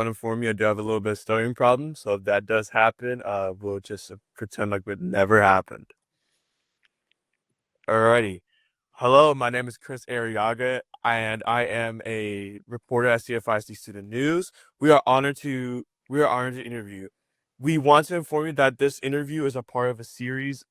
Want to inform you, I do have a little bit of stuttering problem, so if that does happen, we'll just pretend like it never happened. Alrighty. Hello, my name is Chris Arriaga, and I am a reporter at CFISD Student News. We are honored to interview. We want to inform you that this interview is a part of a series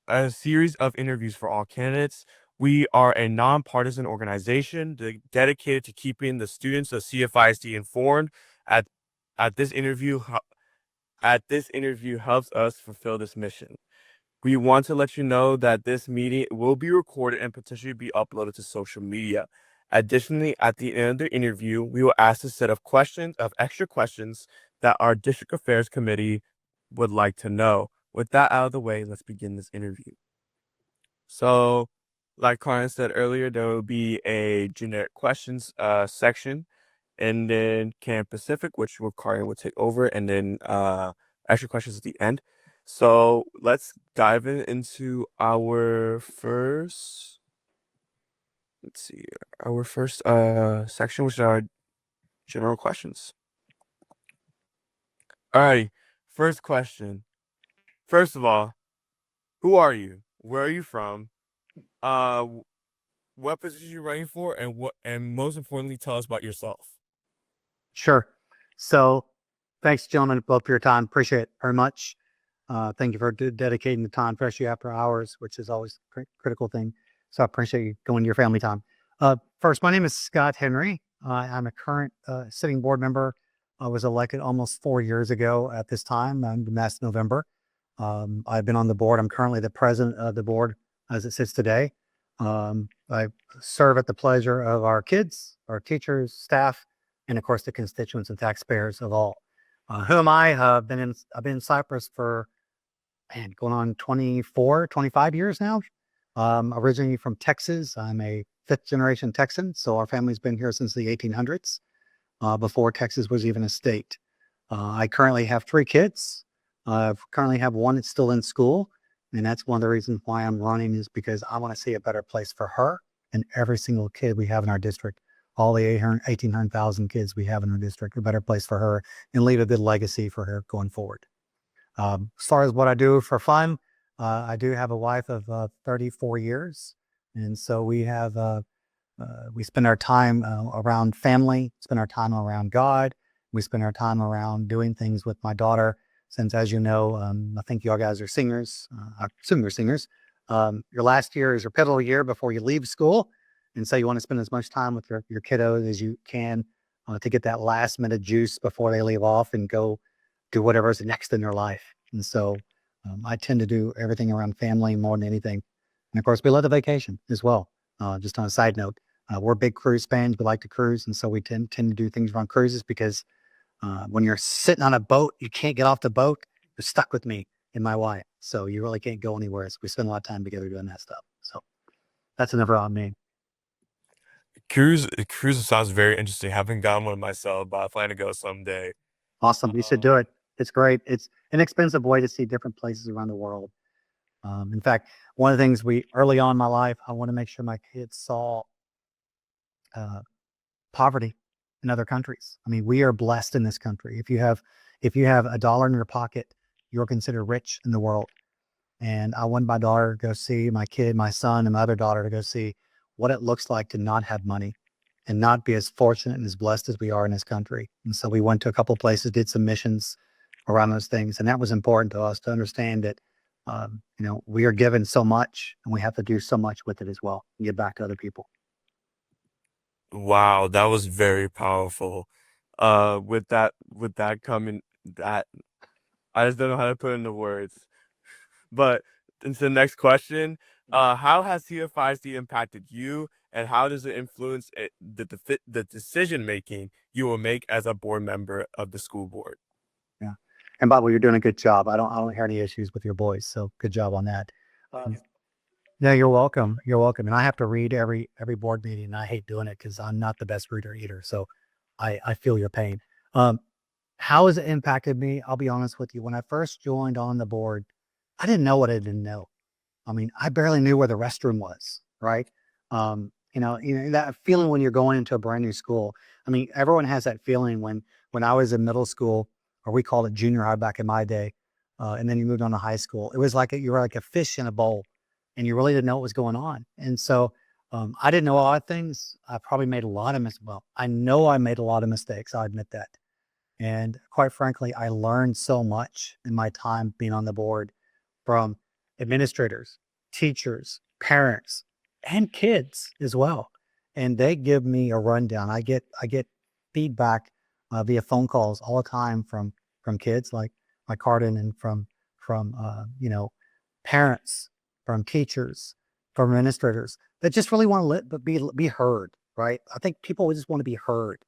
of interviews for all candidates. We are a nonpartisan organization dedicated to keeping the students of CFISD informed. At at this interview, at this interview helps us fulfill this mission. We want to let you know that this meeting will be recorded and potentially be uploaded to social media. Additionally, at the end of the interview, we will ask a set of extra questions that our District Affairs Committee would like to know. With that out of the way, let's begin this interview. So, like Karan said earlier, there will be a generic questions section, and then Can Pacific, which Karan will take over, and then extra questions at the end. So let's dive into our first. Let's see, our first section, which are general questions. Alrighty, first question. First of all, who are you? Where are you from? Uh, what position are you running for, and most importantly, tell us about yourself. Sure. So thanks, gentlemen, both for your time. Appreciate it very much. Thank you for dedicating the time, especially after hours, which is always a critical thing. So I appreciate you going to your family time. First, my name is Scott Henry. I'm a current sitting board member. I was elected almost 4 years ago at this time, last November. I've been on the board. I'm currently the president of the board as it sits today. I serve at the pleasure of our kids, our teachers, staff, and of course the constituents and taxpayers of all. Who am I? I've been in Cyprus for going on 24, 25 years now. Originally from Texas. I'm a fifth generation Texan, so our family's been here since the 1800s, before Texas was even a state. I currently have 3 kids. I currently have one that's still in school, and that's one of the reasons why I'm running, is because I want to see a better place for her and every single kid we have in our district. All the 1,800,000 kids we have in our district, a better place for her, and leave a good legacy for her going forward. As far as what I do for fun, I do have a wife of 34 years. And so we spend our time around family, spend our time around God. We spend our time around doing things with my daughter. Since, as you know, I think you all guys are singers. I assume you're singers. Your last year is your pivotal year before you leave school. And so you want to spend as much time with your kiddos as you can to get that last minute juice before they leave off and go do whatever's next in their life. And so I tend to do everything around family more than anything. And of course, we love the vacation as well. Just on a side note, we're big cruise fans. We like to cruise. And so we tend to do things around cruises because when you're sitting on a boat, you can't get off the boat. You're stuck with me and my wife. So you really can't go anywhere. So we spend a lot of time together doing that stuff. So that's another on me. Cruise sounds very interesting. Haven't gone one myself, but I plan to go someday. Awesome. You should do it. It's great. It's an inexpensive way to see different places around the world. In fact, one of the things early on in my life, I want to make sure my kids saw poverty in other countries. I mean, we are blessed in this country. If you have $1 in your pocket, you're considered rich in the world. And I want my daughter to go see, my kid, my son, and my other daughter to go see what it looks like to not have money and not be as fortunate and as blessed as we are in this country. And so we went to a couple of places, did some missions around those things. And that was important to us to understand that, we are given so much and we have to do so much with it as well and give back to other people. Wow, that was very powerful. With that coming, that I just don't know how to put into words. But into the next question, how has CFISD impacted you, and how does it influence the decision making you will make as a board member of the school board? Yeah. And by the way, you're doing a good job. I don't hear any issues with your voice. So good job on that. No, you're welcome. You're welcome. And I have to read every board meeting, and I hate doing it because I'm not the best reader either. So I feel your pain. How has it impacted me? I'll be honest with you. When I first joined on the board, I didn't know what I didn't know. I mean, I barely knew where the restroom was, right? That feeling when you're going into a brand new school. I mean, everyone has that feeling when when I was in middle school, or we called it junior high back in my day, and then you moved on to high school. It was like you were like a fish in a bowl, and you really didn't know what was going on. And so I didn't know a lot of things. I probably made a lot of well, I know I made a lot of mistakes. I admit that. And quite frankly, I learned so much in my time being on the board from administrators, teachers, parents, and kids as well. And they give me a rundown. I get feedback via phone calls all the time from kids like Cardin, and from parents, from teachers, from administrators that just really want to but be heard. Right? I think people just want to be heard,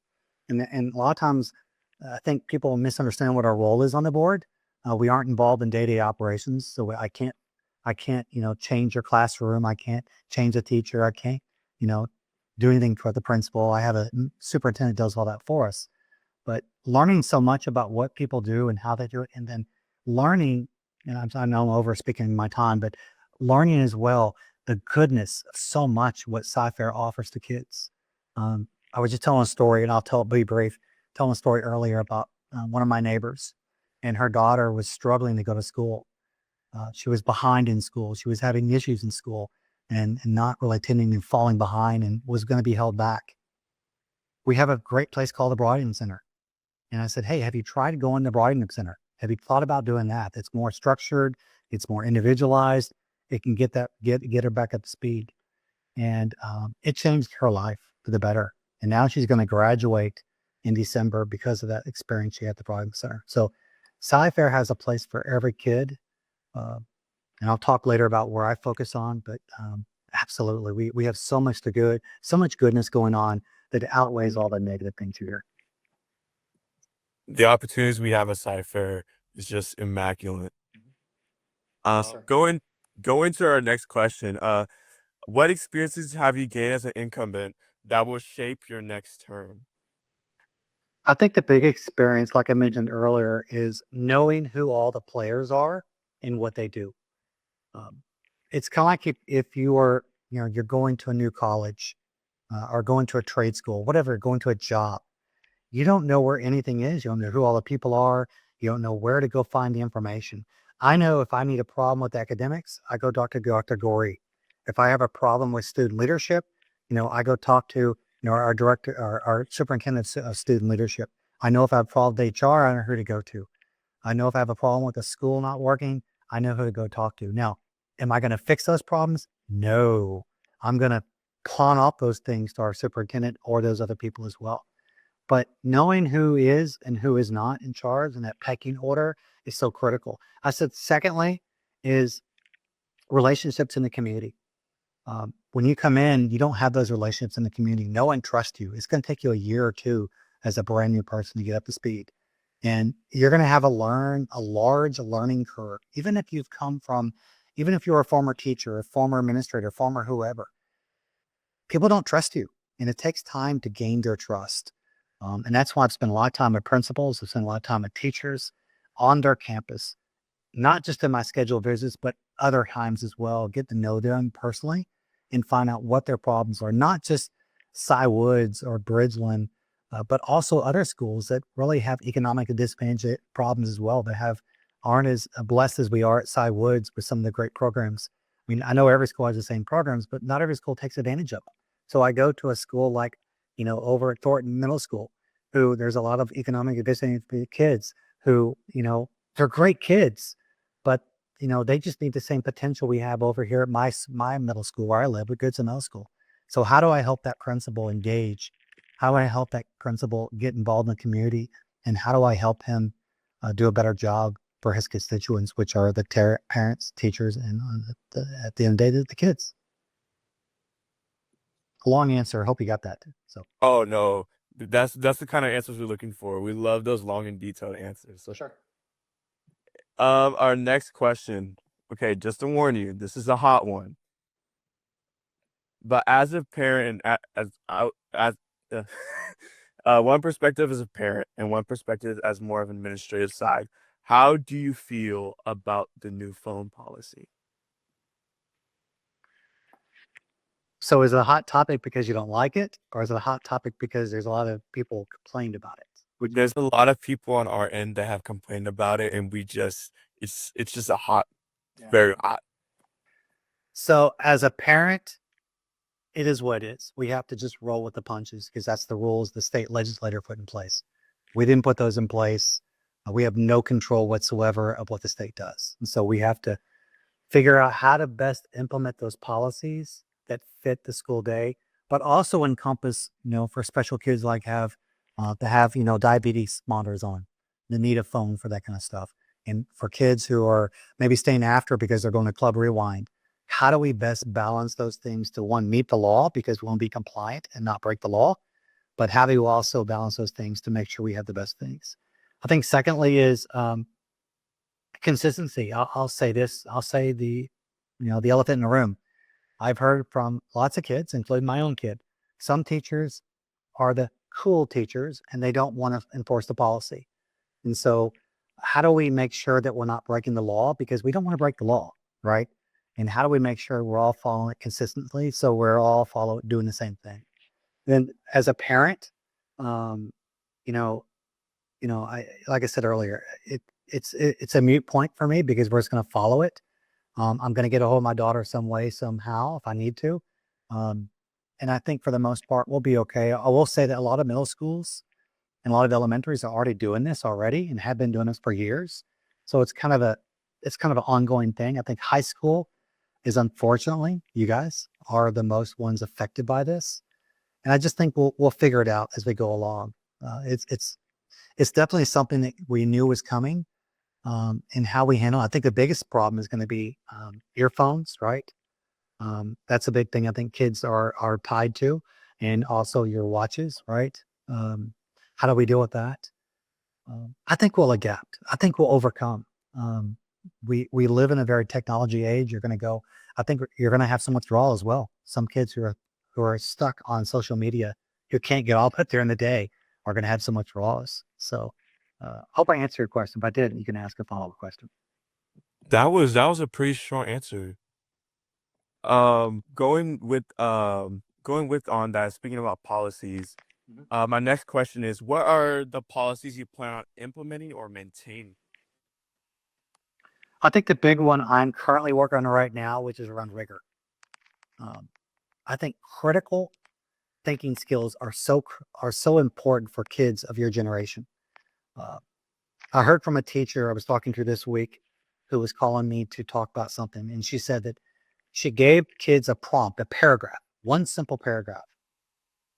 and a lot of times I think people misunderstand what our role is on the board. We aren't involved in day-to-day operations, so I can't, change your classroom. I can't change the teacher. I can't, you know, do anything for the principal. I have a superintendent does all that for us. But learning so much about what people do and how they do it, and then learning, and I know I'm over speaking my time, but learning as well the goodness of so much what Cy-Fair offers to kids. I was just telling a story, and be brief. Telling a story earlier about one of my neighbors, and her daughter was struggling to go to school. She was behind in school. She was having issues in school, and not really attending, and falling behind, and was going to be held back. We have a great place called the Broadening Center. And I said, hey, have you tried going to Broadening Center? Have you thought about doing that? It's more structured. It's more individualized. It can get her back up to speed. And it changed her life for the better. And now she's going to graduate in December because of that experience she had at the Broadening Center. So Cy-Fair has a place for every kid. Uh, and I'll talk later about where I focus on, but absolutely, we have so much goodness going on that outweighs all the negative things here. The opportunities we have at Cy-Fair is just immaculate. Yes, sir. Going to our next question. What experiences have you gained as an incumbent that will shape your next term? I think the big experience, like I mentioned earlier, is knowing who all the players are and what they do. Um, it's kind of like if you are, you're going to a new college or going to a trade school, whatever, going to a job. You don't know where anything is. You don't know who all the people are. You don't know where to go find the information. I know if I need a problem with academics, I go talk to Dr. Gorey. If I have a problem with student leadership, I go talk to, our director, our superintendent of student leadership. I know if I have a problem with HR, I know who to go to. I know if I have a problem with the school not working, I know who to go talk to. Now, am I going to fix those problems? No. I'm going to pawn off those things to our superintendent or those other people as well. But knowing who is and who is not in charge and that pecking order is so critical. I said, secondly, is relationships in the community. When you come in, you don't have those relationships in the community. No one trusts you. It's going to take you a year or two as a brand new person to get up to speed. And you're going to have a large learning curve. Even if you're a former teacher, a former administrator, former whoever, people don't trust you. And it takes time to gain their trust. And that's why I've spent a lot of time with principals. I've spent a lot of time with teachers on their campus, not just in my scheduled visits, but other times as well. Get to know them personally and find out what their problems are, not just Cy Woods or Bridgeland, but also other schools that really have economic disadvantage problems as well, that aren't as blessed as we are at Cy Woods with some of the great programs. I mean, I know every school has the same programs, but not every school takes advantage of them. So I go to a school like, over at Thornton Middle School, who there's a lot of economic disadvantaged kids who, they're great kids, but they just need the same potential we have over here at my middle school where I live with Goodson Middle School. So how do I help that principal engage? How do I help that principal get involved in the community? And how do I help him do a better job for his constituents, which are the parents, teachers, and at the end of the day, the kids? A long answer. I hope you got that. So Oh no, that's the kind of answers we're looking for. We love those long and detailed answers. So, sure. our next question. Okay, just to warn you, this is a hot one. But as a parent, and as uh, one perspective as a parent and one perspective as more of an administrative side, how do you feel about the new phone policy? So is it a hot topic because you don't like it, or is it a hot topic because there's a lot of people complained about it? There's a lot of people on our end that have complained about it, and it's just a hot, Yeah. very hot. So as a parent, it is what it is. We have to just roll with the punches because that's the rules the state legislature put in place. We didn't put those in place. We have no control whatsoever of what the state does. And so we have to figure out how to best implement those policies that fit the school day, but also encompass, for special kids like to have, diabetes monitors on, the need a phone for that kind of stuff. And for kids who are maybe staying after because they're going to Club Rewind, how do we best balance those things to one, meet the law because we want to be compliant and not break the law, but how do you also balance those things to make sure we have the best things? I think secondly is consistency. I'll say this. I'll say the elephant in the room. I've heard from lots of kids, including my own kid. Some teachers are the cool teachers and they don't want to enforce the policy. And so how do we make sure that we're not breaking the law? Because we don't want to break the law, right? And how do we make sure we're all following it consistently so we're all doing the same thing? Then as a parent, um, you know, I like I said earlier, it's a mute point for me because we're just going to follow it. I'm going to get a hold of my daughter some way, somehow, if I need to. Um, and I think for the most part, we'll be okay. I will say that a lot of middle schools and a lot of elementaries are already doing this already and have been doing this for years. So it's kind of an ongoing thing. I think high school is, unfortunately, you guys are the most ones affected by this. And I just think we'll figure it out as we go along. It's definitely something that we knew was coming, and how we handle it. I think the biggest problem is going to be earphones, right? That's a big thing I think kids are tied to, and also your watches, right? Um, how do we deal with that? I think we'll adapt. I think we'll overcome. Um, we live in a very technology age. You're going to go. I think you're going to have some withdrawal as well. Some kids who are stuck on social media who can't get off it during the day are going to have some withdrawals. So, hope I answered your question. If I did, you can ask a follow up question. That was a pretty strong answer. Going with on that, speaking about policies, Mhm. my next question is, what are the policies you plan on implementing or maintaining? I think the big one I'm currently working on right now, which is around rigor. Um, I think critical thinking skills are so important for kids of your generation. Uh, I heard from a teacher I was talking to this week who was calling me to talk about something, and she said that she gave kids a prompt, a paragraph, one simple paragraph,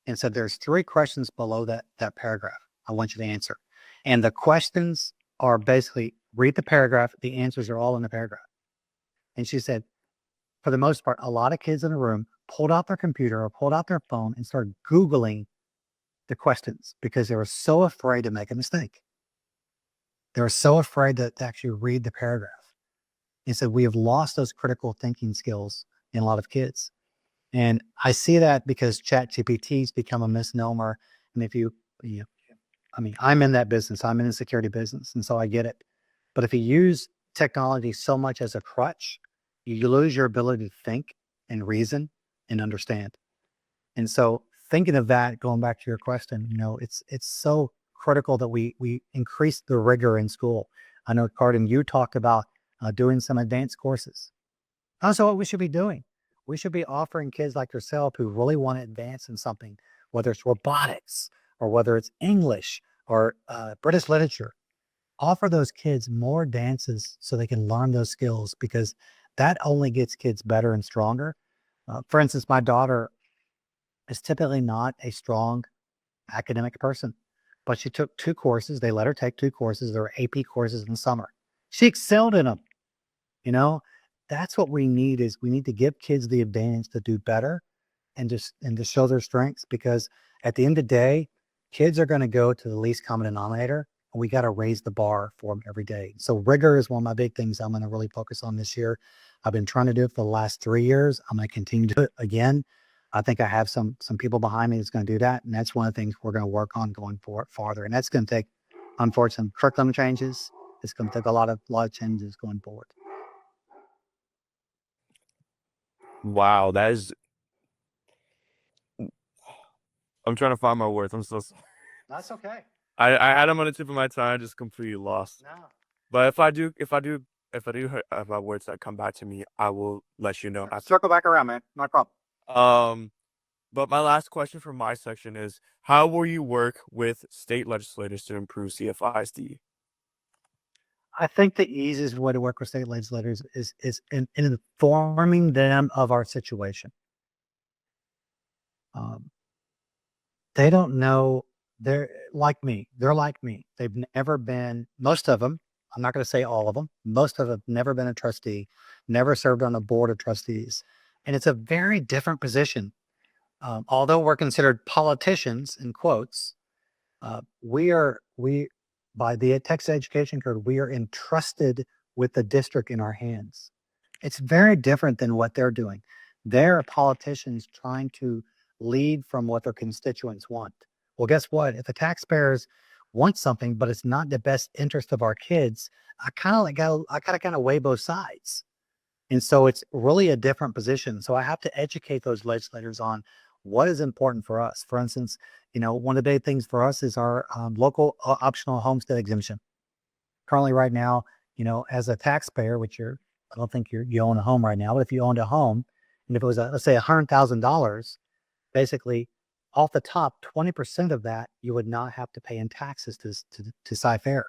and said there's three questions below that paragraph I want you to answer. And the questions are basically read the paragraph, the answers are all in the paragraph. And she said, for the most part, a lot of kids in the room pulled out their computer or pulled out their phone and started Googling the questions because they were so afraid to make a mistake. They were so afraid to actually read the paragraph. And so we have lost those critical thinking skills in a lot of kids. And I see that because chat GPT's become a misnomer. And you know, I mean, I'm in that business, I'm in the security business. And so I get it. But if you use technology so much as a crutch, you lose your ability to think and reason and understand. And so thinking of that, going back to your question, it's so critical that we increase the rigor in school. I know, Carden, you talked about doing some advanced courses. That's what we should be doing. We should be offering kids like yourself who really want to advance in something, whether it's robotics or whether it's English or British literature. Offer those kids more dances so they can learn those skills because that only gets kids better and stronger. For instance, my daughter is typically not a strong academic person, but she took two courses. They let her take two courses. There were AP courses in the summer. She excelled in them. You know, that's what we need is we need to give kids the advantage to do better and to show their strengths because at the end of the day, kids are going to go to the least common denominator and we got to raise the bar for them every day. So rigor is one of my big things I'm going to really focus on this year. I've been trying to do it for the last 3 years. I'm going to continue to do it again. I think I have some people behind me that's going to do that. And that's one of the things we're going to work on going forward farther. And that's going to take, unfortunately, curriculum changes. It's going to take a lot of changes going forward. Wow, that is. I'm trying to find my words. I'm so sorry. That's okay. I had them on the tip of my tongue. I just completely lost. No. But if I do have my words that come back to me, I will let you know. Circle back around, man. No problem. But my last question for my section is: how will you work with state legislators to improve CFISD? I think the easiest way to work with state legislators is in informing them of our situation. Um, they don't know. They're like me. They're like me. They've never been. Most of them. I'm not going to say all of them. Most of them have never been a trustee, never served on a board of trustees, and it's a very different position. Although we're considered politicians in quotes, we by the Texas Education Code, we are entrusted with the district in our hands. It's very different than what they're doing. They're politicians trying to lead from what their constituents want. Well, guess what? If the taxpayers want something, but it's not the best interest of our kids, I kind of weigh both sides. And so it's really a different position. So I have to educate those legislators on what is important for us. For instance, one of the big things for us is our local optional homestead exemption. Currently, right now, as a taxpayer, I don't think you own a home right now, but if you owned a home, and if it was, let's say, $100,000, basically off the top, 20% of that you would not have to pay in taxes to Cy-Fair.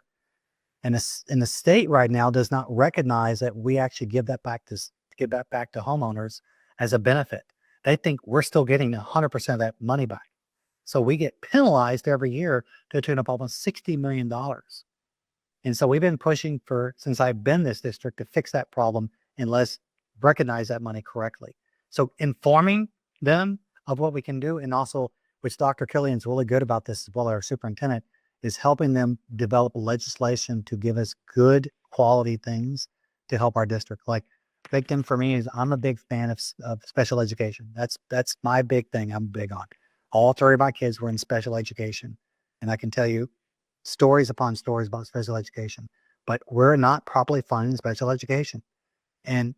And the state right now does not recognize that we actually give that back to homeowners as a benefit. They think we're still getting 100% of that money back. So we get penalized every year to the tune of almost $60 million. And so we've been pushing since I've been in this district to fix that problem and let's recognize that money correctly. So informing them of what we can do, and also, which Dr. Killian's really good about this as well, our superintendent, is helping them develop legislation to give us good quality things to help our district. Like, big thing for me is I'm a big fan of special education. That's my big thing I'm big on. All three of my kids were in special education. And I can tell you stories upon stories about special education, but we're not properly funding special education. And,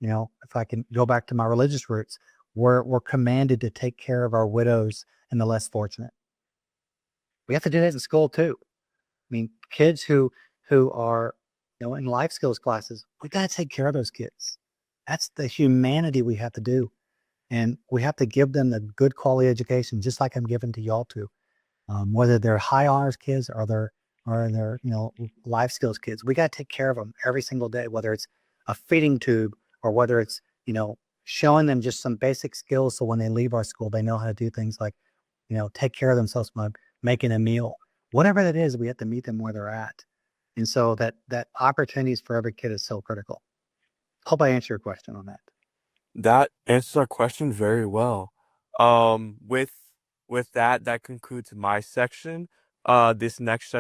if I can go back to my religious roots, we're commanded to take care of our widows and the less fortunate. We have to do that in school too. I mean, kids who are, in life skills classes, we got to take care of those kids. That's the humanity we have to do. And we have to give them the good quality education, just like I'm giving to y'all too. Whether they're high honors kids or they're life skills kids, we got to take care of them every single day, whether it's a feeding tube or whether it's, showing them just some basic skills. So when they leave our school, they know how to do things like, take care of themselves by making a meal, whatever that is. We have to meet them where they're at. And so that opportunities for every kid is so critical. Hope I answer your question on that. That answers our question very well. With that concludes my section. This next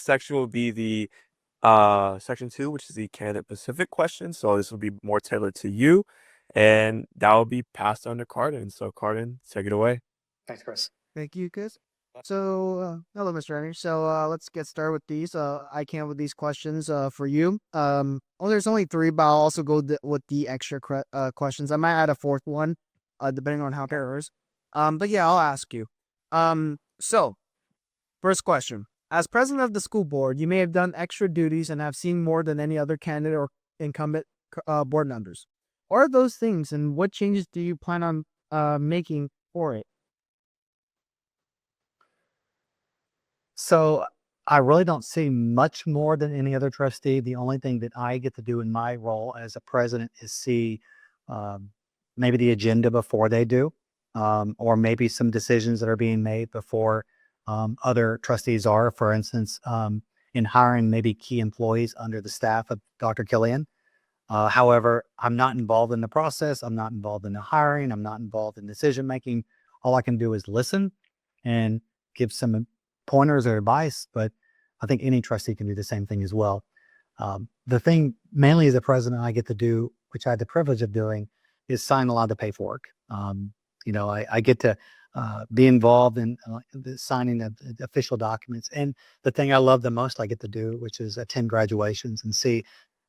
section will be the section 2, which is the candidate specific question. So this will be more tailored to you, and that will be passed on to Cardin. So Cardin, take it away. Thanks, Chris. Thank you, Chris. So, hello, Mr. Henry. So, let's get started with these. I came up with these questions for you. There's only 3, but I'll also go with the extra questions. I might add a 4th one, depending on how it goes. But yeah, I'll ask you. So, first question. As president of the school board, you may have done extra duties and have seen more than any other candidate or incumbent board members. What are those things, and what changes do you plan on making for it? So I really don't see much more than any other trustee. The only thing that I get to do in my role as a president is see maybe the agenda before they do, or maybe some decisions that are being made before other trustees are. For instance, in hiring maybe key employees under the staff of Dr. Killian. However, I'm not involved in the process. I'm not involved in the hiring. I'm not involved in decision making. All I can do is listen and give some pointers or advice, but I think any trustee can do the same thing as well. The thing mainly as a president I get to do, which I had the privilege of doing, is sign a lot of the paperwork. I get to be involved in the signing of the official documents. And the thing I love the most I get to do, which is attend graduations and see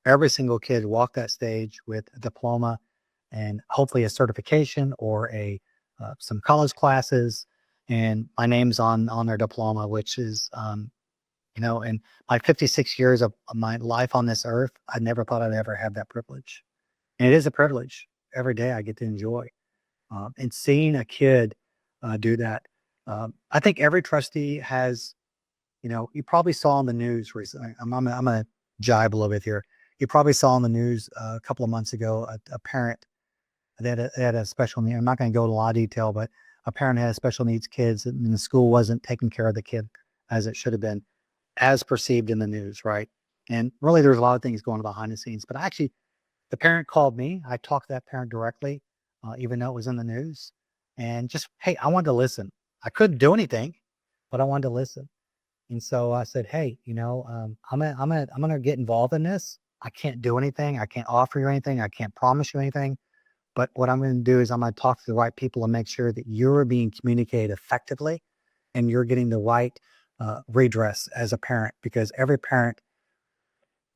every single kid walk that stage with a diploma and hopefully a certification or some college classes. and my name's on their diploma, which is, in my 56 years of my life on this earth, I never thought I'd ever have that privilege. And it is a privilege every day I get to enjoy. And seeing a kid do that, I think every trustee has, you probably saw on the news recently. I'm gonna jibe a little bit here. You probably saw on the news a couple of months ago a parent that had a special need. I'm not going to go into a lot of detail, but a parent had special needs kids, and the school wasn't taking care of the kid as it should have been, as perceived in the news, right? And really, there's a lot of things going on behind the scenes. But actually, the parent called me. I talked to that parent directly, even though it was in the news, and just, hey, I wanted to listen. I couldn't do anything, but I wanted to listen. And so I said, hey, I'm gonna get involved in this. I can't do anything. I can't offer you anything. I can't promise you anything. But what I'm going to do is I'm going to talk to the right people and make sure that you're being communicated effectively and you're getting the right redress as a parent, because every parent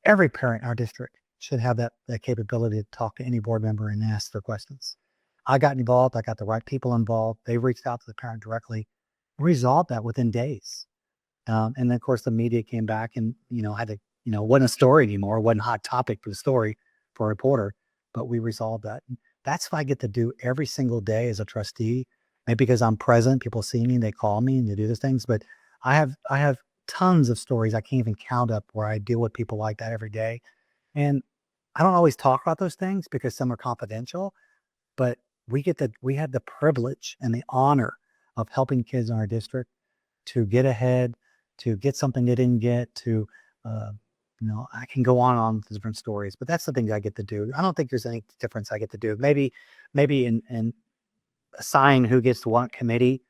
in our district should have that capability to talk to any board member and ask their questions. I got involved. I got the right people involved. They reached out to the parent directly, resolved that within days. And then of course the media came back and, had to, wasn't a story anymore. It wasn't a hot topic for the story for a reporter, but we resolved that. And that's what I get to do every single day as a trustee. Maybe because I'm present, people see me, they call me and they do these things, but I have tons of stories I can't even count up where I deal with people like that every day. And I don't always talk about those things because some are confidential, but we had the privilege and the honor of helping kids in our district to get ahead, to get something they didn't get, to, I can go on and on with different stories, but that's the thing I get to do. I don't think there's any difference I get to do. Maybe in assign who gets to what committee,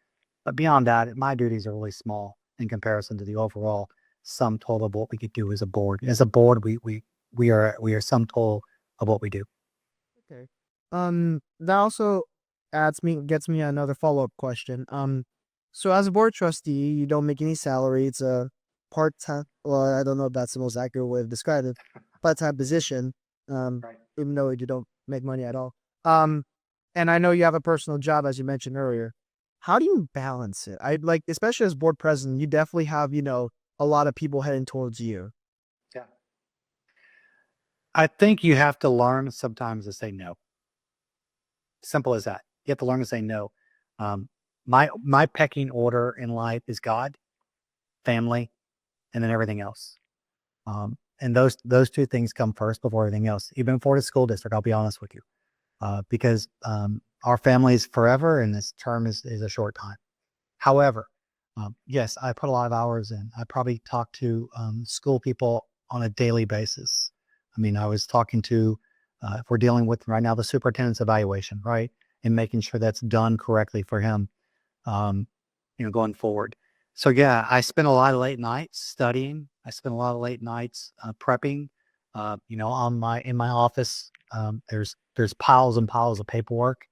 but beyond that, my duties are really small in comparison to the overall sum total of what we could do as a board. As a board, we are sum total of what we do. Okay. That also gets me another follow-up question. So as a board trustee, you don't make any salary. It's a part-time, well, I don't know if that's the most accurate way of describing it, part-time position. Right. Even though you don't make money at all. And I know you have a personal job, as you mentioned earlier. How do you balance it? I like, especially as board president, you definitely have, a lot of people heading towards you. Yeah. I think you have to learn sometimes to say no. Simple as that. You have to learn to say no. My pecking order in life is God, family, and then everything else. And those two things come first before everything else. Even for the school district, I'll be honest with you, because our family is forever, and this term is a short time. However, yes, I put a lot of hours in. I probably talk to school people on a daily basis. I mean, I was talking to, if we're dealing with right now the superintendent's evaluation, right, and making sure that's done correctly for him, going forward. So yeah, I spend a lot of late nights studying. I spend a lot of late nights prepping. In my office, there's piles and piles of paperwork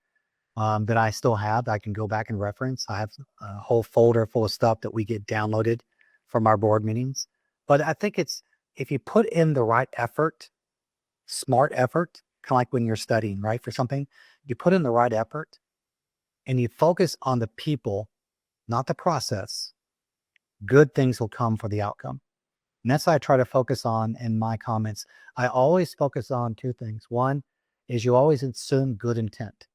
that I still have that I can go back and reference. I have a whole folder full of stuff that we get downloaded from our board meetings. But I think it's, if you put in the right effort, smart effort, kind of like when you're studying, right, for something, you put in the right effort and you focus on the people, not the process, good things will come for the outcome. And that's what I try to focus on in my comments. I always focus on two things. One is you always assume good intent.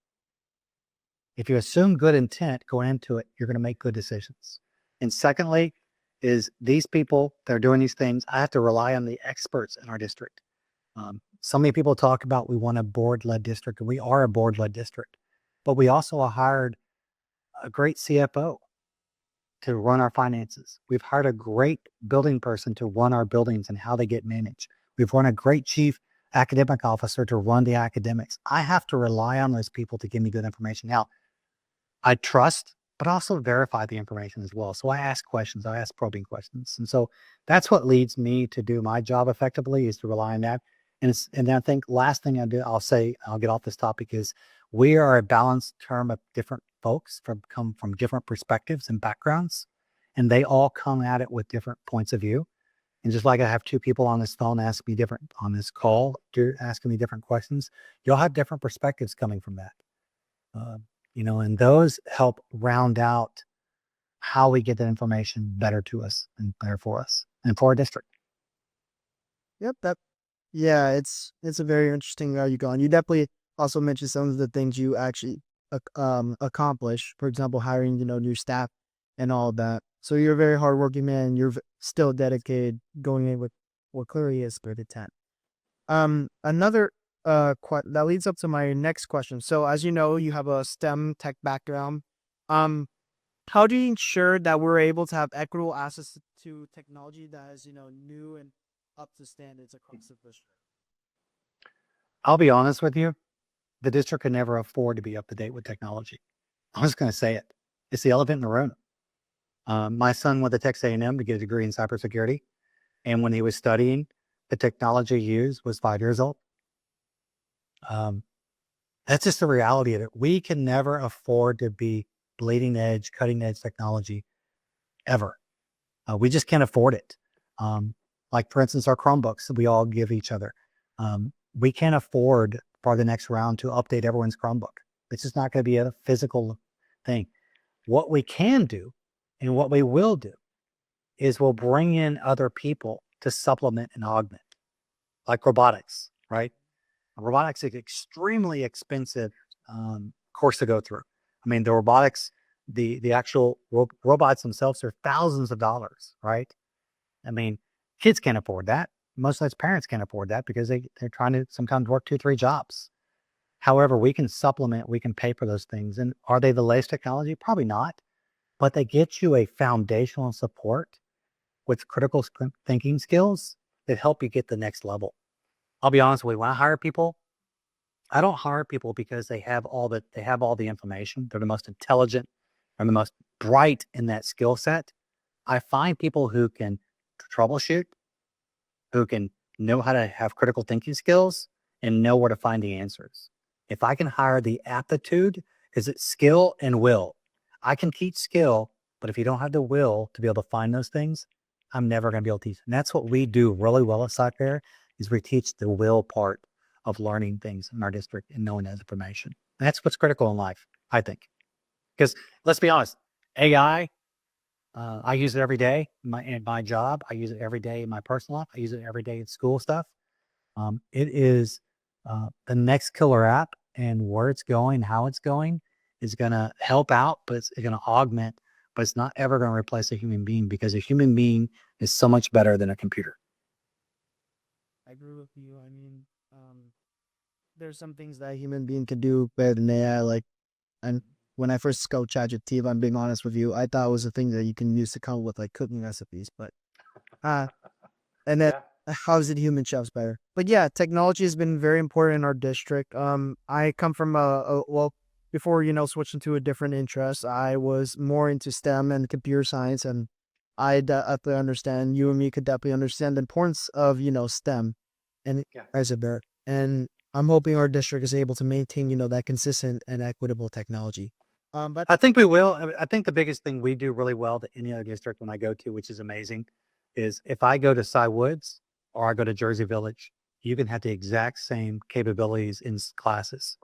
If you assume good intent going into it, you're going to make good decisions. And secondly, is these people that are doing these things, I have to rely on the experts in our district. So many people talk about we want a board-led district, and we are a board-led district. But we also hired a great CFO to run our finances. We've hired a great building person to run our buildings and how they get managed. We've run a great chief academic officer to run the academics. I have to rely on those people to give me good information. Now, I trust, but also verify the information as well. So I ask questions, I ask probing questions. And so that's what leads me to do my job effectively, is to rely on that. And I think last thing I'll say, I'll get off this topic, is we are a balanced term of different folks come from different perspectives and backgrounds, and they all come at it with different points of view. And just like I have two people on this phone ask me different on this call, asking me different questions, you'll have different perspectives coming from that. And those help round out how we get that information better to us and better for us and for our district. Yep. Yeah, it's a very interesting route you go on. You definitely also mentioned some of the things you actually accomplish. For example, hiring new staff and all of that. So you're a very hardworking man. You're still dedicated, going in with what clearly is good intent. Another that leads up to my next question. So as you know, you have a STEM tech background. Um, how do you ensure that we're able to have equitable access to technology that is new and up to standards across the district? I'll be honest with you, the district can never afford to be up to date with technology. I'm just going to say it. It's the elephant in the room. My son went to Texas A&M to get a degree in cybersecurity. And when he was studying, the technology he used was 5 years old. That's just the reality of it. We can never afford to be bleeding edge, cutting edge technology ever. We just can't afford it. Like for instance, our Chromebooks that we all give each other. We can't afford for the next round to update everyone's Chromebook. It's just not going to be a physical thing. What we can do and what we will do is we'll bring in other people to supplement and augment, like robotics, right? Robotics is extremely expensive course to go through. I mean, the robotics, the actual robots themselves are thousands of dollars, right? I mean, kids can't afford that. Most of those parents can't afford that because they're trying to sometimes work 2-3 jobs. However, we can supplement, we can pay for those things. And are they the latest technology? Probably not, but they get you a foundational support with critical thinking skills that help you get the next level. I'll be honest with you, when I hire people, I don't hire people because they have all the information. They're the most intelligent and the most bright in that skill set. I find people who can troubleshoot, who can know how to have critical thinking skills and know where to find the answers. If I can hire the aptitude, is it skill and will? I can teach skill, but if you don't have the will to be able to find those things, I'm never going to be able to teach. And that's what we do really well at Cy-Fair, is we teach the will part of learning things in our district and knowing that information. And that's what's critical in life, I think. Because let's be honest, AI, I use it every day in my job. I use it every day in my personal life. I use it every day in school stuff. It is the next killer app, and where it's going, how it's going is going to help out, but it's going to augment, but it's not ever going to replace a human being, because a human being is so much better than a computer. I agree with you. I mean, there's some things that a human being can do better than AI. Like, and when I first scoped ChatGPT, if I'm being honest with you, I thought it was a thing that you can use to come up with like cooking recipes. But and then how is it human chefs better? But yeah, technology has been very important in our district. I come from well, before switching to a different interest, I was more into STEM and computer science, and I definitely understand. You and me could definitely understand the importance of STEM and as a bear. And I'm hoping our district is able to maintain that consistent and equitable technology. But I think we will. I think the biggest thing we do really well to any other district when I go to, which is amazing, is if I go to Cy Woods or I go to Jersey Village, you can have the exact same capabilities in classes.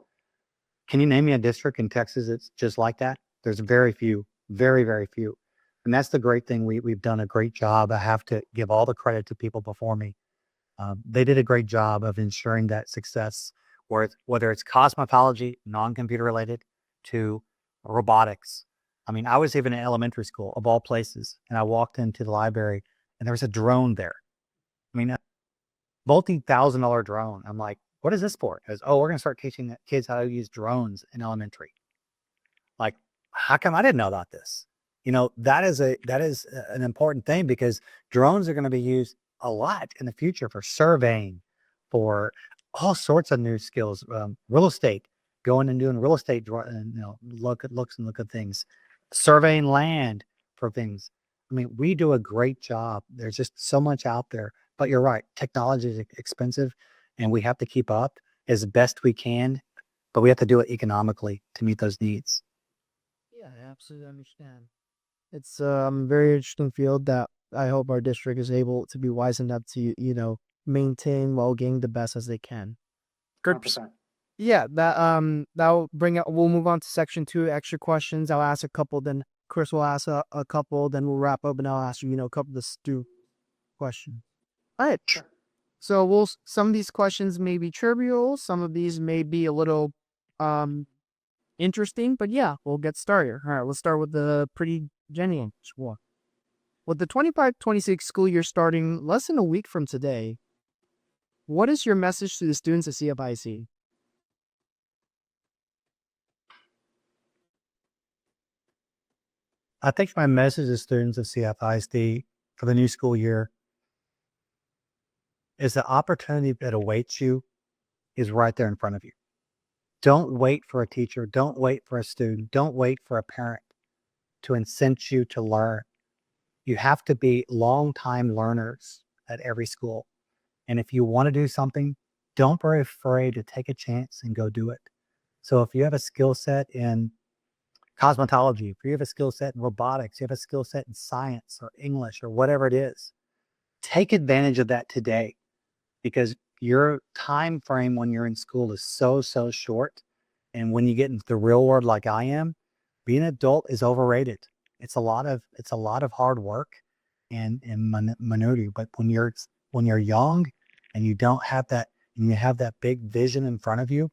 Can you name me a district in Texas that's just like that? There's very few, very, very few. And that's the great thing. We've done a great job. I have to give all the credit to people before me. They did a great job of ensuring that success, whether it's cosmetology, non-computer related, to robotics. I mean, I was even in elementary school of all places, and I walked into the library and there was a drone there. I mean, a multi-$1,000 drone. I'm like, what is this for? It goes, oh, we're going to start teaching kids how to use drones in elementary. Like, how come I didn't know about this? That is an important thing, because drones are going to be used a lot in the future for surveying, for all sorts of new skills. Real estate, going and doing real estate, look at things, surveying land for things. I mean, we do a great job. There's just so much out there. But you're right, technology is expensive, and we have to keep up as best we can, but we have to do it economically to meet those needs. yeah, I absolutely understand. It's a very interesting field that I hope our district is able to be wise enough to maintain while getting the best as they can. Good. 100%. Yeah, that'll bring up. We'll move on to section 2, extra questions. I'll ask a couple, then Chris will ask a couple, then we'll wrap up, and I'll ask you, a couple of the student questions. All right. So some of these questions may be trivial, some of these may be a little interesting, but yeah, we'll get started. All right, let's start with the pretty genuine one. With the 25-26 school year starting less than a week from today, what is your message to the students at CFIC? I think my message to students of CFISD for the new school year is the opportunity that awaits you is right there in front of you. Don't wait for a teacher. Don't wait for a student. Don't wait for a parent to incent you to learn. You have to be long-time learners at every school. And if you want to do something, don't be afraid to take a chance and go do it. So if you have a skill set in cosmetology, if you have a skill set in robotics, you have a skill set in science or English or whatever it is, take advantage of that today, because your time frame when you're in school is so short. And when you get into the real world like I am, being an adult is overrated. It's a lot of hard work and minutia. But when you're young and you don't have that, and you have that big vision in front of you,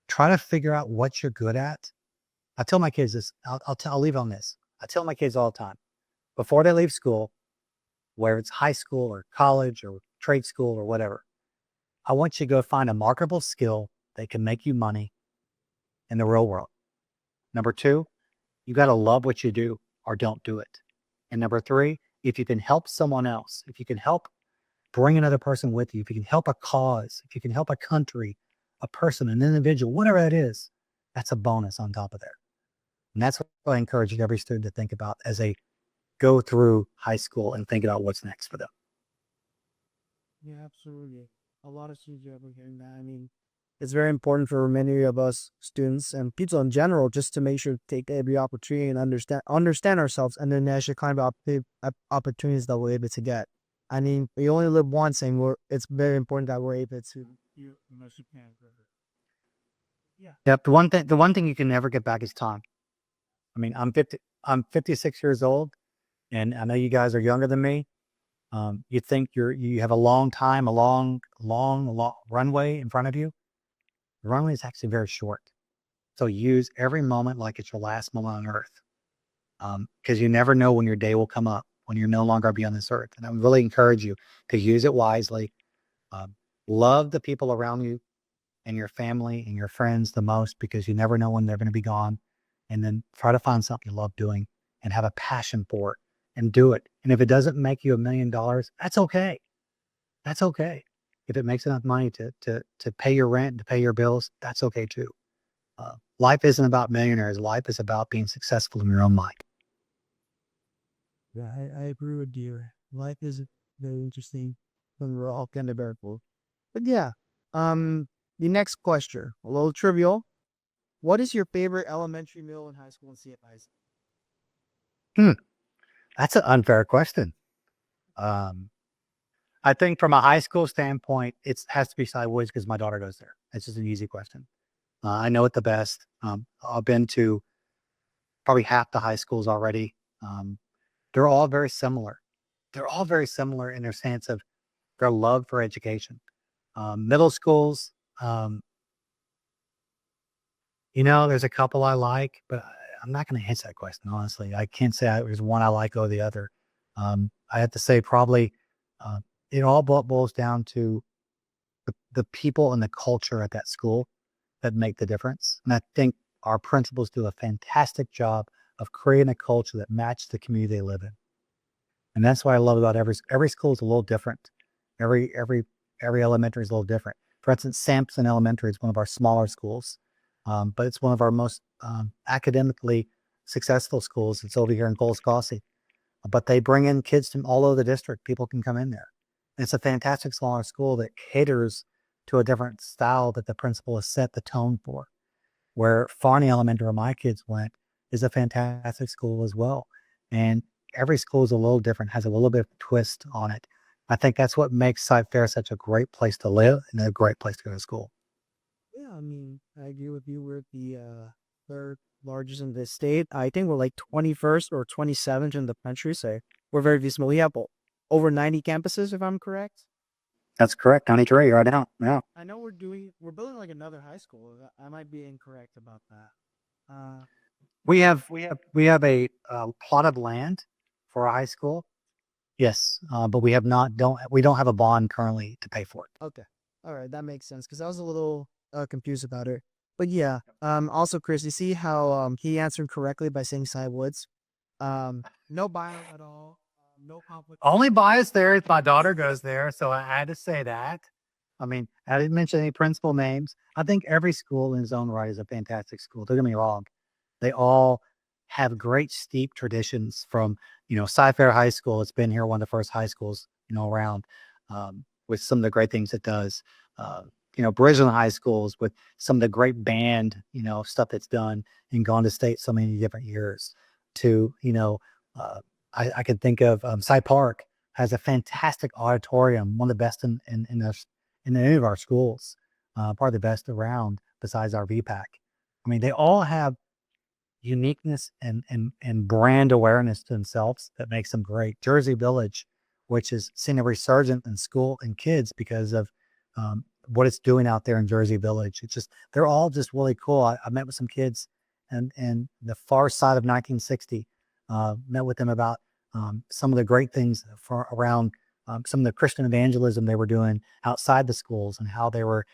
try to figure out what you're good at. I tell my kids this. I'll leave on this. I tell my kids all the time, before they leave school, whether it's high school or college or trade school or whatever, I want you to go find a marketable skill that can make you money in the real world. Number two, you got to love what you do or don't do it. And number three, if you can help someone else, if you can help bring another person with you, if you can help a cause, if you can help a country, a person, an individual, whatever that is, that's a bonus on top of there. And that's what I encourage every student to think about as they go through high school and think about what's next for them. Yeah, absolutely. A lot of students are hearing that. I mean, it's very important for many of us students and people in general just to make sure to take every opportunity and understand ourselves, and then actually kind of opportunities that we're able to get. I mean, we only live once, and it's very important that we're able to. Yeah. Yep. The one thing you can never get back is time. I mean, I'm 56 years old, and I know you guys are younger than me. You think you have a long time, a long runway in front of you. The runway is actually very short. So use every moment like it's your last moment on earth. Because you never know when your day will come up, when you're no longer be on this earth. And I would really encourage you to use it wisely. Love the people around you and your family and your friends the most, because you never know when they're going to be gone. And then try to find something you love doing and have a passion for it and do it. And if it doesn't make you $1 million, that's okay. That's okay. If it makes enough money to pay your rent, to pay your bills, that's okay too. Life isn't about millionaires. Life is about being successful in your own mind. Yeah, I agree with you. Life is very interesting when we're all kind of careful. But yeah, the next question, a little trivial. What is your favorite elementary meal in high school and CFIs? That's an unfair question. I think from a high school standpoint, it has to be Sideways because my daughter goes there. It's just an easy question. I know it the best. I've been to probably half the high schools already. They're all very similar. They're all very similar in their sense of their love for education. Middle schools, there's a couple I like, but I'm not going to answer that question, honestly. I can't say there's one I like over the other. I have to say probably it all boils down to the people and the culture at that school that make the difference. And I think our principals do a fantastic job of creating a culture that matches the community they live in. And that's what I love about every school is a little different. Every elementary is a little different. For instance, Sampson Elementary is one of our smaller schools, but it's one of our most academically successful schools. It's over here in Goldscossi. But they bring in kids from all over the district. People can come in there. And it's a fantastic smaller school that caters to a different style that the principal has set the tone for. Where Farney Elementary, where my kids went, is a fantastic school as well. And every school is a little different, has a little bit of twist on it. I think that's what makes Cy-Fair such a great place to live and a great place to go to school. Yeah, I mean, I agree with you. We're the third largest in the state. I think we're like 21st or 27th in the country. So we're very visible. We have over 90 campuses, if I'm correct. That's correct. 93 right now. Yeah. I know we're building like another high school. I might be incorrect about that. We have a plot of land for a high school. Yes, but we don't have a bond currently to pay for it. Okay. All right. That makes sense. Cause I was a little confused about it. But yeah. Also, Chris, you see how he answered correctly by saying Cy Woods. No bias at all. No conflict. Only bias there is my daughter goes there, so I had to say that. I mean, I didn't mention any principal names. I think every school in its own right is a fantastic school. Don't get me wrong. They all have great steep traditions from, Cy-Fair High School. It's been here, one of the first high schools, around, with some of the great things it does. Bridgeland High Schools with some of the great band, stuff that's done and gone to state so many different years to, uh, I could think of Cy Park has a fantastic auditorium, one of the best in any of our schools, probably the best around besides our VPAC. I mean, they all have uniqueness and brand awareness to themselves that makes them great. Jersey Village, which is seeing a resurgence in school and kids because of what it's doing out there in Jersey Village. It's just they're all just really cool. I met with some kids and the far side of 1960. Met with them about some of the great things for around some of the Christian evangelism they were doing outside the schools and how they were,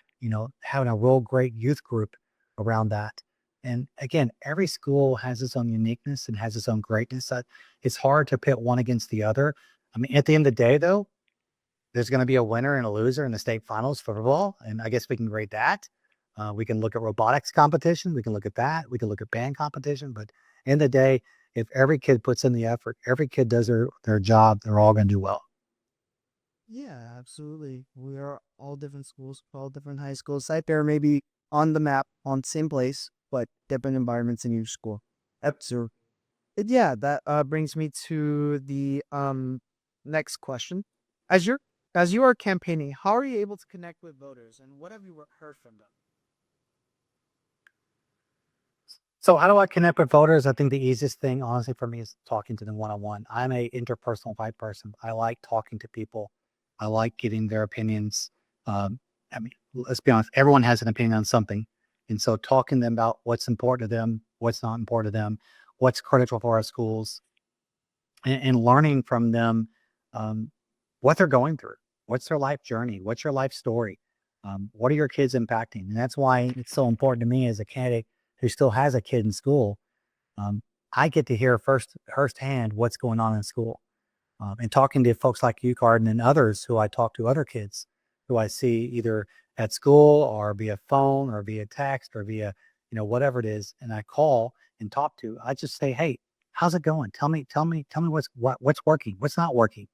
having a real great youth group around that. And again, every school has its own uniqueness and has its own greatness. It's hard to pit one against the other. I mean, at the end of the day, though, there's going to be a winner and a loser in the state finals for football. And I guess we can grade that. We can look at robotics competition. We can look at that. We can look at band competition. But in the day, if every kid puts in the effort, every kid does their job, they're all going to do well. Yeah, absolutely. We are all different schools, all different high schools. Cy-Fair may be on the map, on the same place, but different environments in each school. Absolutely. Yeah, that brings me to the next question. As you are campaigning, how are you able to connect with voters, and what have you heard from them? So how do I connect with voters? I think the easiest thing, honestly, for me is talking to them one-on-one. I'm a interpersonal type person. I like talking to people. I like getting their opinions. I mean, let's be honest, everyone has an opinion on something. And so talking to them about what's important to them, what's not important to them, what's critical for our schools, and learning from them um, what they're going through. What's their life journey? What's your life story? What are your kids impacting? And that's why it's so important to me as a candidate who still has a kid in school. Um, I get to hear firsthand what's going on in school. And talking to folks like you, Carden, and others who I talk to, other kids who I see either at school or via phone or via text or via, whatever it is, and I call and talk to, I just say, hey, how's it going? Tell me what's working, what's not working.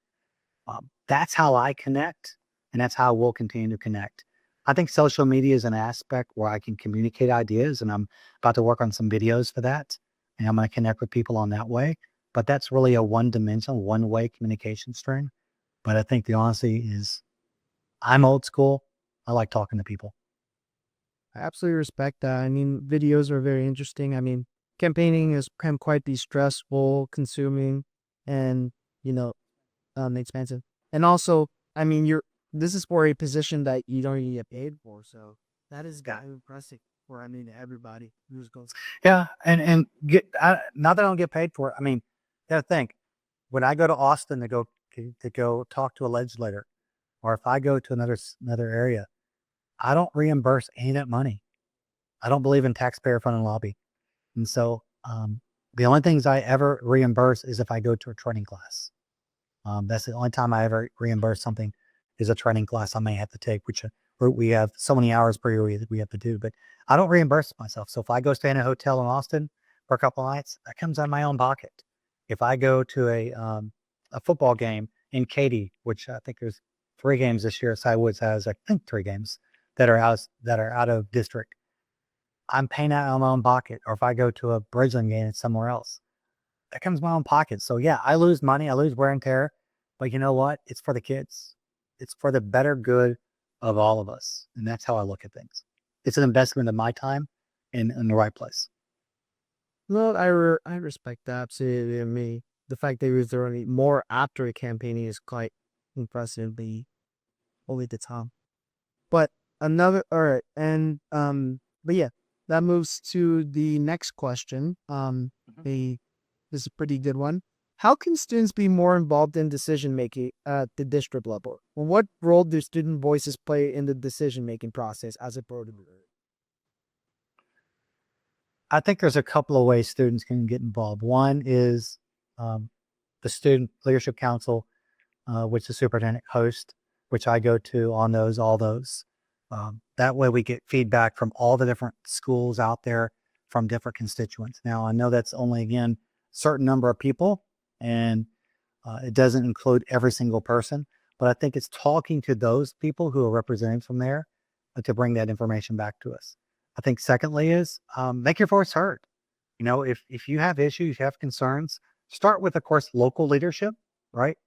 That's how I connect, and that's how we'll continue to connect. I think social media is an aspect where I can communicate ideas, and I'm about to work on some videos for that, and I'm going to connect with people on that way. But that's really a one-dimensional, one-way communication stream. But I think the honesty is, I'm old school. I like talking to people. I absolutely respect that. I mean, videos are very interesting. I mean, campaigning can quite be stressful, consuming, and expensive. And also, I mean, this is for a position that you don't even get paid for, so that is Yeah. impressive for everybody who's goes. Yeah, and not that I don't get paid for it. I mean, you got to think when I go to Austin to go talk to a legislator, or if I go to another area, I don't reimburse any of that money. I don't believe in taxpayer funded lobby, and so the only things I ever reimburse is if I go to a training class. That's the only time I ever reimburse something is a training class I may have to take, which we have so many hours per year we have to do. But I don't reimburse myself. So if I go stay in a hotel in Austin for a couple of nights, that comes out of my own pocket. If I go to a football game in Katy, which I think there's 3 games this year, Cy Woods has I think 3 games that are out of district, I'm paying out of my own pocket. Or if I go to a Bridgeland game somewhere else, that comes my own pocket. So yeah, I lose money, I lose wear and tear, but you know what? It's for the kids. It's for the better good of all of us. And that's how I look at things. It's an investment of my time in the right place. No, I respect that absolutely. I mean, the fact that he was there only more after the campaigning is quite impressively over the top. But another, all right, and but yeah, that moves to the next question. The This is a pretty good one. How can students be more involved in decision making at the district level? What role do student voices play in the decision making process as a board member? I think there's a couple of ways students can get involved. One is um, the Student Leadership Council, which the superintendent hosts, which I go to on all those. That way we get feedback from all the different schools out there from different constituents. Now, I know that's only, again, certain number of people, and it doesn't include every single person, but I think it's talking to those people who are representing from there to bring that information back to us. I think secondly is make your voice heard. If you have issues, you have concerns, start with, of course, local leadership, right?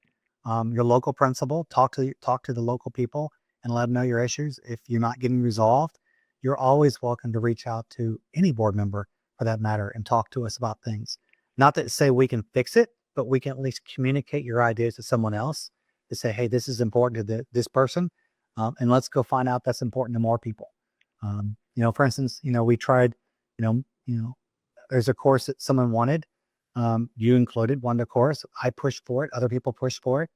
Your local principal, talk to the local people and let them know your issues. If you're not getting resolved, you're always welcome to reach out to any board member for that matter and talk to us about things. Not to say we can fix it, but we can at least communicate your ideas to someone else to say, hey, this is important to this person. And let's go find out that's important to more people. For instance, we tried, there's a course that someone wanted. You included one, of course. I pushed for it. Other people pushed for it.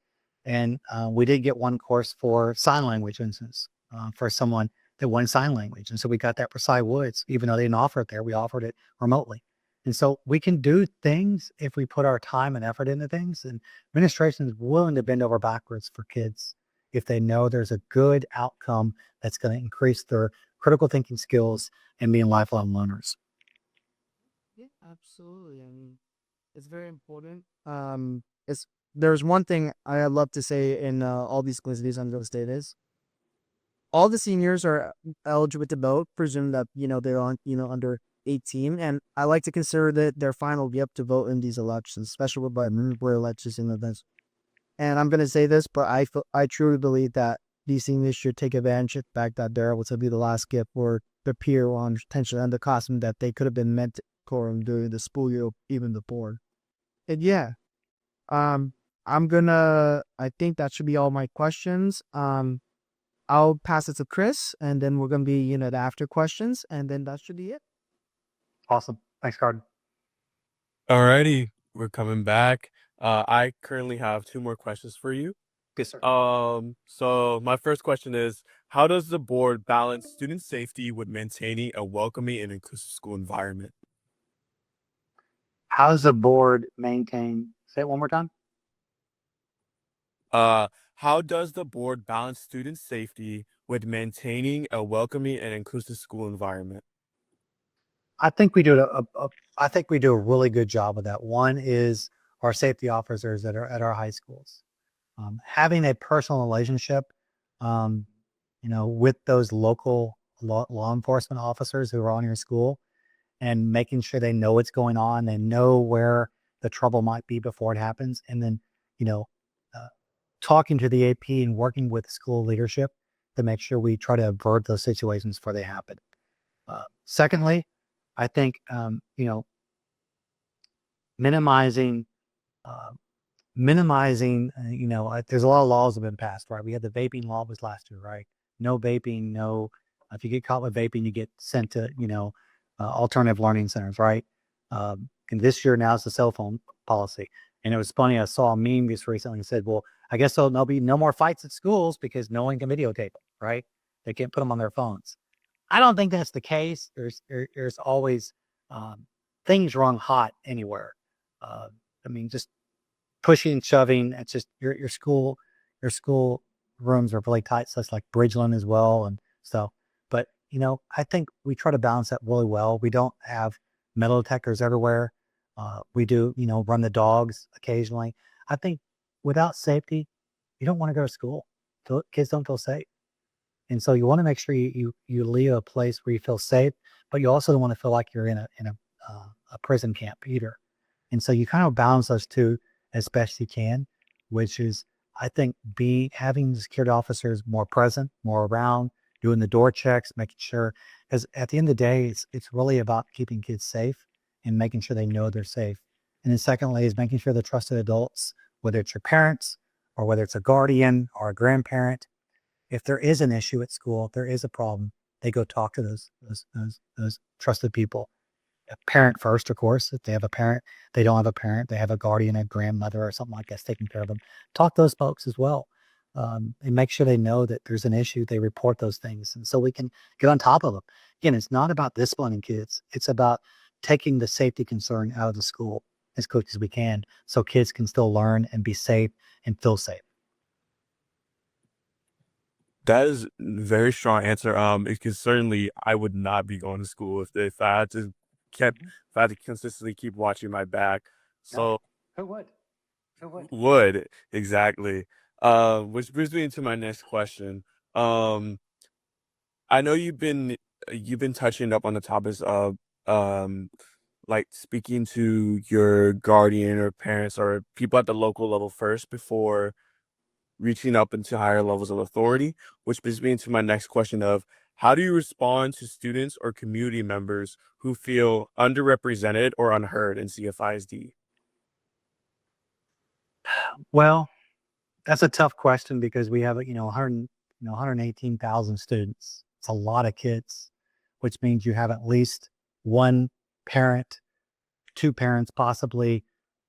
And we did get one course for sign language, for instance, for someone that wanted sign language. And so we got that for Cy Woods, even though they didn't offer it there, we offered it remotely. And so we can do things if we put our time and effort into things. And administration is willing to bend over backwards for kids if they know there's a good outcome that's going to increase their critical thinking skills and being lifelong learners. Yeah, absolutely. I mean, it's very important. It's There's one thing I love to say in all these quizzes on real estate is all the seniors are eligible to vote, presume that they're on under 18, and I like to consider that their final yep to vote in these elections, especially with municipal elections in events. And I'm gonna say this, but I truly believe that these seniors should take advantage of the fact that they're able to be the last gift for the peer on potentially under costume that they could have been meant for them during the school year, even before. And yeah, um, I think that should be all my questions. I'll pass it to Chris, and then we're gonna be, the after questions, and then that should be it. Awesome. Thanks, Carden. Alrighty, we're coming back. I currently have 2 more questions for you. Yes, sir. So my first question is, how does the board balance student safety with maintaining a welcoming and inclusive school environment? How does the board maintain? Say it one more time. How does the board balance student safety with maintaining a welcoming and inclusive school environment? I think we do I think we do a really good job of that. One is our safety officers that are at our high schools, having a personal relationship, um, with those local law enforcement officers who are on your school, and making sure they know what's going on, they know where the trouble might be before it happens, and then you know, uh, talking to the AP and working with school leadership to make sure we try to avert those situations before they happen. Secondly, I think minimizing uh, there's a lot of laws have been passed, right? We had the vaping law was last year, right? No vaping, no. If you get caught with vaping, you get sent to alternative learning centers, right? And this year now it's the cell phone policy. And it was funny. I saw a meme just recently and said, "Well, I guess there'll be no more fights at schools because no one can videotape them, right? They can't put them on their phones." I don't think that's the case. There's always things run hot anywhere. Uh, I mean, just pushing and shoving. It's just your school rooms are really tight, so it's like Bridgeland as well, and so. But I think we try to balance that really well. We don't have metal detectors everywhere. We do, run the dogs occasionally. I think without safety, you don't want to go to school. Kids don't feel safe. And so you want to make sure you leave a place where you feel safe, but you also don't want to feel like you're in a prison camp either. And so you kind of balance those two as best you can, which is I think having the security officers more present, more around, doing the door checks, making sure, because at the end of the day, it's really about keeping kids safe and making sure they know they're safe. And then secondly is making sure the trusted adults, whether it's your parents or whether it's a guardian or a grandparent, if there is an issue at school, if there is a problem, they go talk to those trusted people. A parent first, of course. If they have a parent, they don't have a parent, they have a guardian, a grandmother or something like that's taking care of them. Talk to those folks as well. And make sure they know that there's an issue. They report those things. And so we can get on top of them. Again, it's not about disciplining kids. It's about taking the safety concern out of the school as quick as we can so kids can still learn and be safe and feel safe. That is a very strong answer. Because certainly I would not be going to school if I had to if I had to consistently keep watching my back. So Who would? would exactly. Which brings me into my next question. Um, I know you've been touching up on the topics of like speaking to your guardian or parents or people at the local level first before reaching up into higher levels of authority, which brings me into my next question of how do you respond to students or community members who feel underrepresented or unheard in CFISD? Well, that's a tough question because we have, 118,000 students. It's a lot of kids, which means you have at least one parent, two parents, possibly,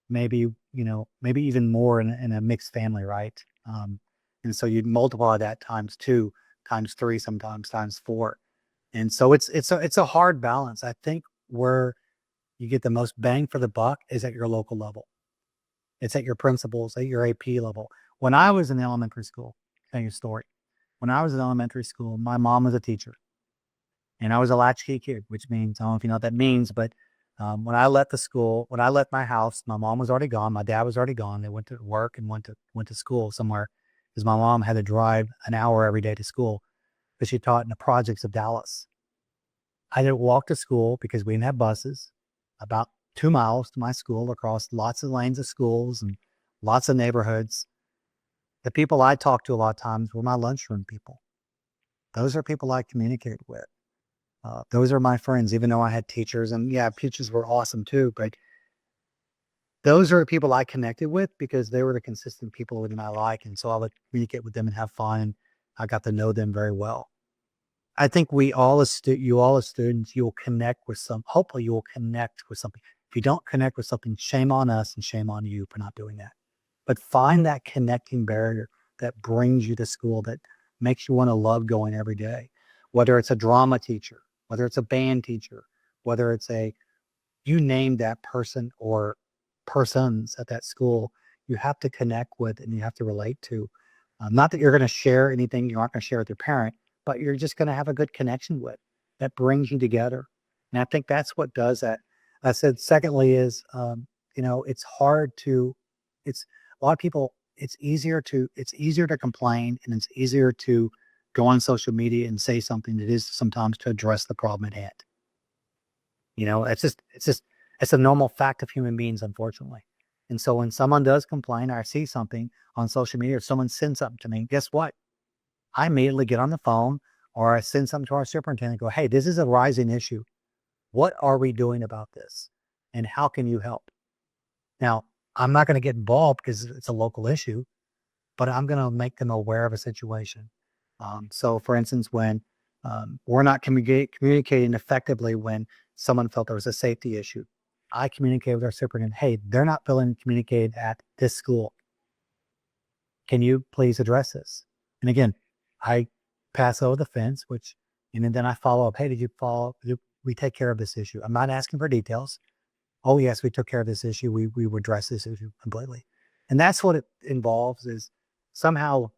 maybe, maybe even more in a mixed family, right? And so you'd multiply that times two, times three, sometimes times four. And so it's a hard balance. I think where you get the most bang for the buck is at your local level. It's at your principals, at your AP level. When I was in elementary school, I'll tell you a story. When I was in elementary school, my mom was a teacher and I was a latchkey kid, which means, I don't know if you know what that means, but when I left my house, my mom was already gone. My dad was already gone. They went to work and went to school somewhere because my mom had to drive an hour every day to school because she taught in the projects of Dallas. I didn't walk to school because we didn't have buses. About 2 miles to my school across lots of lanes of schools and lots of neighborhoods. The people I talked to a lot of times were my lunchroom people. Those are people I communicated with. Those are my friends, even though I had teachers, and yeah, teachers were awesome too. But those are the people I connected with because they were the consistent people in my life, and so I would communicate with them and have fun. And I got to know them very well. I think we all as you all as students, you will connect with hopefully you will connect with something. If you don't connect with something, shame on us and shame on you for not doing that. But find that connecting barrier that brings you to school, that makes you want to love going every day. Whether it's a drama teacher, whether it's a band teacher, whether it's you name that person or persons at that school, you have to connect with and you have to relate to. Not that you're going to share anything you're not going to share with your parent, but you're just going to have a good connection with that brings you together. And I think that's what does that. I said, secondly, is, it's hard to, it's a lot of people, it's easier to complain and it's easier to go on social media and say something that is sometimes to address the problem at hand. It's a normal fact of human beings, unfortunately. And so when someone does complain, or I see something on social media, or someone sends something to me, guess what? I immediately get on the phone or I send something to our superintendent and go, hey, this is a rising issue. What are we doing about this? And how can you help? Now, I'm not going to get involved because it's a local issue, but I'm going to make them aware of a situation. So for instance, when we're not communicating effectively when someone felt there was a safety issue, I communicate with our superintendent, hey, they're not feeling communicated at this school. Can you please address this? And again, I pass over the fence, and then I follow up. Hey, did we take care of this issue? I'm not asking for details. Oh yes, we took care of this issue. We addressed this issue completely. And that's what it involves is somehow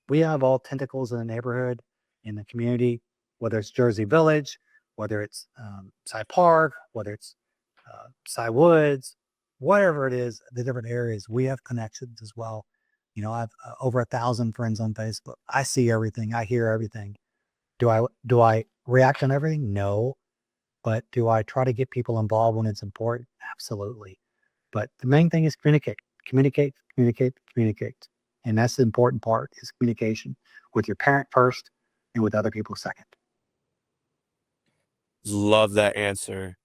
we have all tentacles in the neighborhood, in the community, whether it's Jersey Village, whether it's Cy Park, whether it's Cy Woods, whatever it is, the different areas, we have connections as well. I have over 1,000 friends on Facebook. I see everything. I hear everything. Do I react on everything? No. But do I try to get people involved when it's important? Absolutely. But the main thing is communicate, communicate, communicate, communicate. And that's the important part is communication with your parent first and with other people second. Love that answer.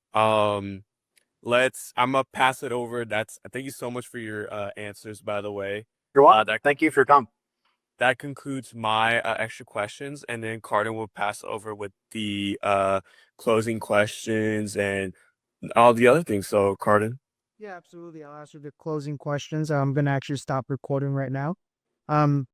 I'm gonna pass it over. Thank you so much for your answers, by the way. You're welcome. That Thank you for your time. that concludes my extra questions, and then Carden will pass over with the closing questions and all the other things. So, Carden. Yeah, absolutely. I'll answer the closing questions. I'm gonna actually stop recording right now.